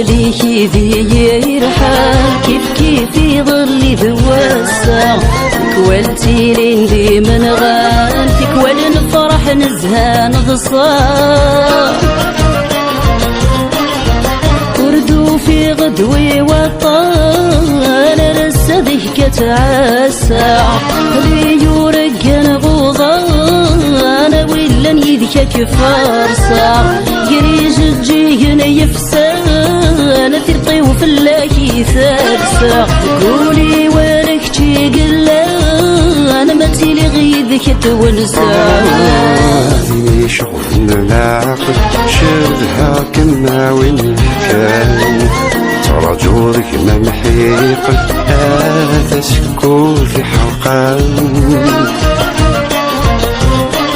ليك يدي يرحل كيف يظل ذواسة كوالتي لين ديما نغان كوال نفرح نزهى نضصار وردو في غدوي وطال رسا ذيك كتعسى لي يورقن بوضان ولا يذيك كفارسا قريج الجيهن يفسان ثرطي وفلاكي ثابسا قولي ولك تي قلا انا ما تيلي غيدك تونسا هذه شغل العقل شدها كما وين كان ترى جودك ما محيق هذا سكون في حلقان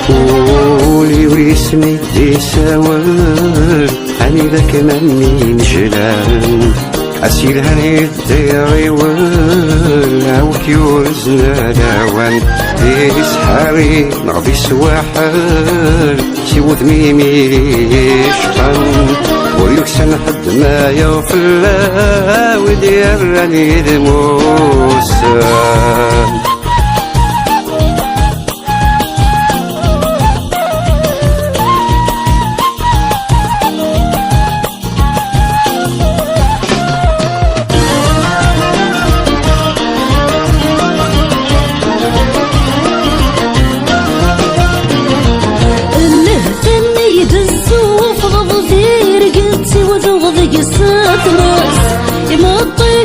قولي ويسمي دي سوال أني ذاك مني نجلان أسيل هني الديري ولا وكيوزنا داوان دي سحاري نغضي سواحل سيو ذميمي يشقن ويكسن حد ما يوفلا وديرني ذموسان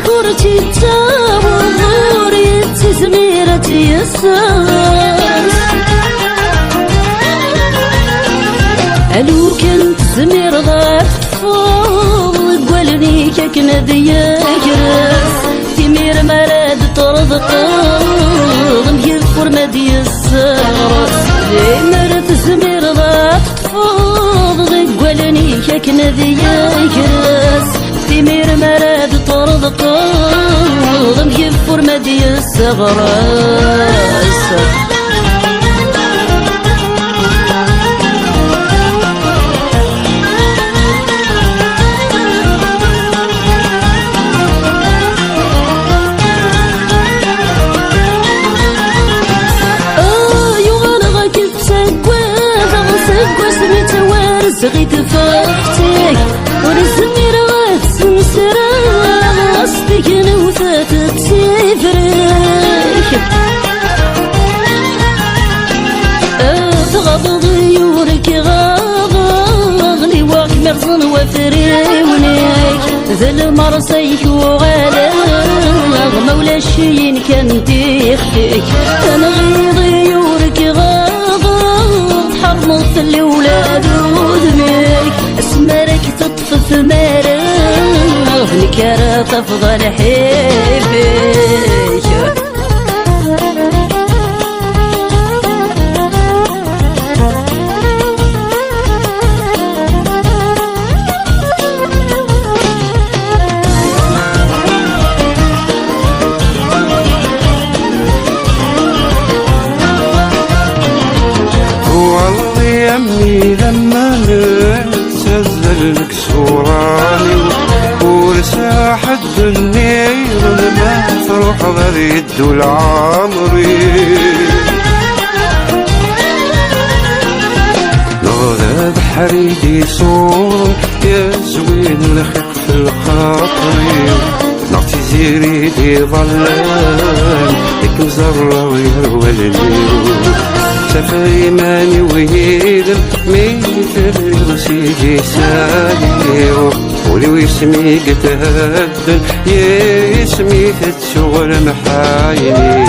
كورتي تاور يتي زميرتي يساس الو كنت زمير ضعف قولني كاكنا ديا كراس تمير مراد ترضق مكفر مدي السراس مرات زمير ضعف قولني كاكنا ديا كراس تمير مراد ترضق مكفر مدي السغراس غيت فاختك ورزمير غتسمسرا قصدك نوثات تسيفرك تغض ضيورك غاغلي واك مرزن وفريونك ذا المرسيك وغالاغ مولا الشين كان تيختك انا غي ضيورك حرمت الأولاد ودمك اسمرك تطفف مراه نكرة تفضل حبك يمي لما نتسلل مكسوراني ورسا حد النير لما تروح غريد العمري نغذى بحريدي صور يا زوين الخيق في الخاطري نعطي زيري دي ظلام يك مزرة ويروى الليل سفري ماني ويدم مثل سيدي سالي ولي ويسمي قتهدن يسمي تتشغل محايني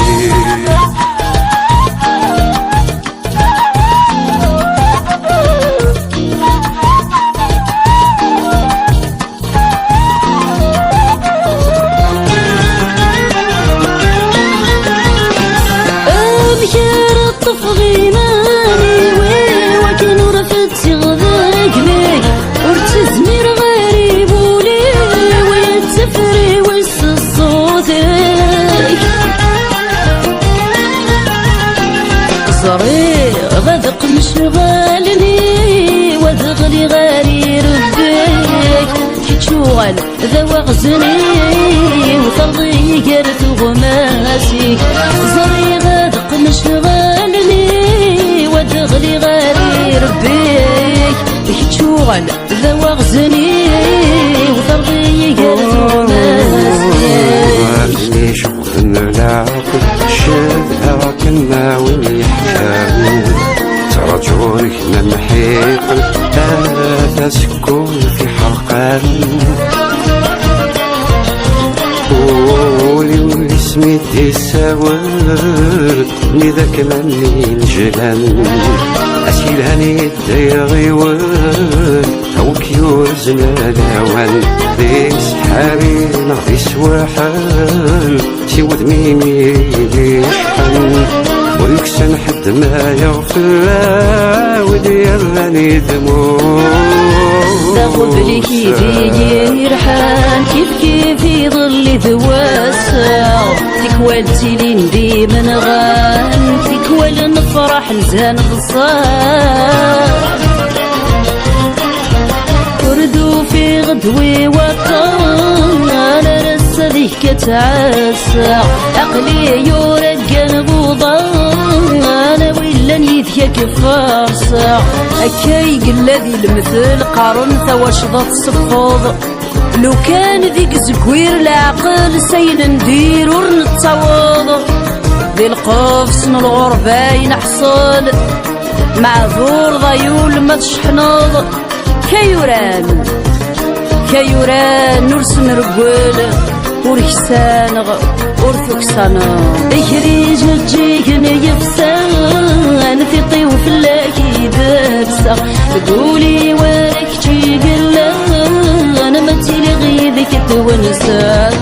غذق مشغالني وذغلي غاري ربيك كيتش شوغل ذا وغزني وترضي قرت غماسي زري غادق مشغلني ودغلي غادي ربيك شوغل ذا وغزني وترضي قرت غماسي شوف العقل شدها كنا واليحكام ترجورك ممحيق لا تسكن في حلقان قولي واسمي تساور لذاك مني الجلان أسيل هاني الديغي هوك يوزنا داوان ديس حارين عيس وحال سيود ميمي ليشحن ويكسن حد ما يغفر وديالني ذموم ذاقب لي كيفي يرحان كيف يظل ذواسع تكوالتي لي ندي من غان تكوال نفرح نزان غصار وردو في غدوي وطن انا رسا ذيك كتعسى عقلي يورق نبوضا انا ولا نيديك فارسا اكاي الذي المثل قارن ثواشضة الصفوض لو كان ذيك زكوير العقل سين ندير ورنتصوض ذي القفص من الغربة ينحصل معذور ضيول ما تشحنض كيوران نرسم رجول وركسان ورثكسان اجري جيجن يفسان في طيوف اللاكي دبسة تقولي وارك تيقلا انا ما تلغي ذيك تونسان